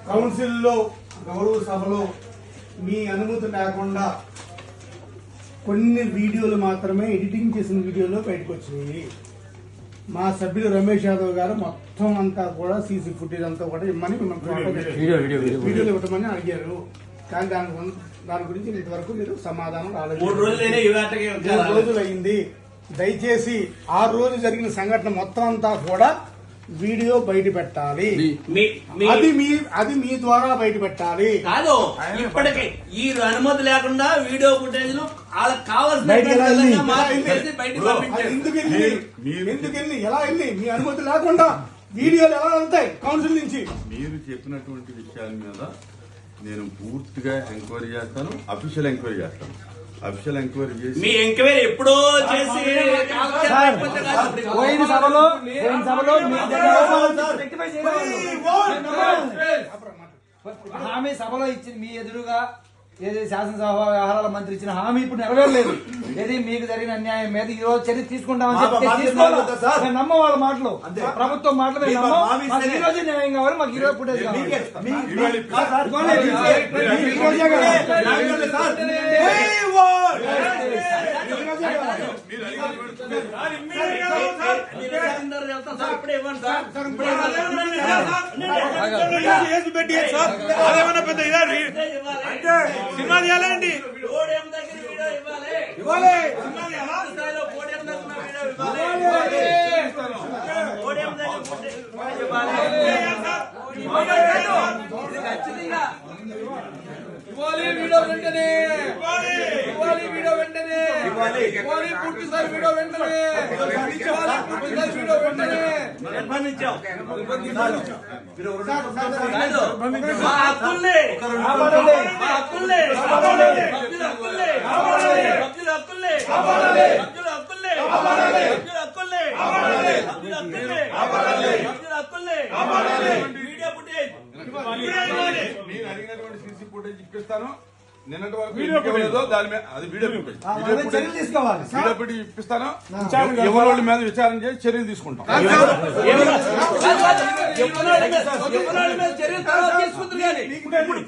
కౌన్సిల్లో గౌరవ సభలో మీ అనుమతి లేకుండా కొన్ని వీడియోలు మాత్రమే ఎడిటింగ్ చేసిన వీడియోలో బయటకు వచ్చినాయి. మా సభ్యులు రమేష్ యాదవ్ గారు మొత్తం అంతా కూడా సీసీ ఫుటేజ్ అంతా కూడా ఇమ్మని వీడియోలు ఇవ్వటమని అడిగారు. కానీ దాని గురించి ఇంతవరకు మీరు సమాధానం రాలేదు. 3 రోజులు అయింది. దయచేసి 6 రోజులు జరిగిన సంఘటన మొత్తం అంతా కూడా వీడియో బయట పెట్టాలి. అది మీ ద్వారా బయట పెట్టాలి. కాదు, ఇప్పటికి ఈ అనుమతి లేకుండా వీడియో ఫుటేజ్ వాళ్ళకి కావాల్సిన ఎందుకెళ్ళి ఎలా వెళ్ళి మీ అనుమతి లేకుండా వీడియోలు ఎలా వెళ్తాయి కౌన్సిల్ నుంచి? మీరు చెప్పినటువంటి విషయాల మీద నేను పూర్తిగా ఎంక్వైరీ చేస్తాను. అఫీషియల్ ఎంక్వైరీ చేస్తాను. అఫీషియల్ ఎంక్వైరీ చేసి మీ ఎంక్వైరీ ఎప్పుడో చేసి హామీ సభలో ఇచ్చింది మీ ఎదురుగా ఏది శాసనసభ వ్యవహారాల మంత్రి ఇచ్చిన హామీ ఇప్పుడు నెరవేరలేదు. ఏది మీకు జరిగిన అన్యాయం మీద ఈ రోజు చర్య తీసుకుంటామని చెప్పి నమ్మ వాళ్ళ మాటలు, ప్రభుత్వం మాటలు ఈ రోజు న్యాయం కావాలి. మాకు ఈ రోజు ఫుటేజ్ అదేమన్నా పెద్ద సినిమా చేయాలండి. వీడియో వెంటనే వీడియో వెంటనే పూర్తి సార్ వీడియో వెంటనే వీడియో వెంటనే మీరు అడిగినటువంటి సీసీ ఫుటేజ్ ఇప్పిస్తాను. నిన్నటి వరకు వీడియో దాని మీద అది వీడియో పెట్టి ఇప్పిస్తాను. ఎవరి మీద విచారణ చేసి చర్యలు తీసుకుంటాం.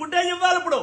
ఫుటేజ్ ఇవ్వాలి. ఇప్పుడు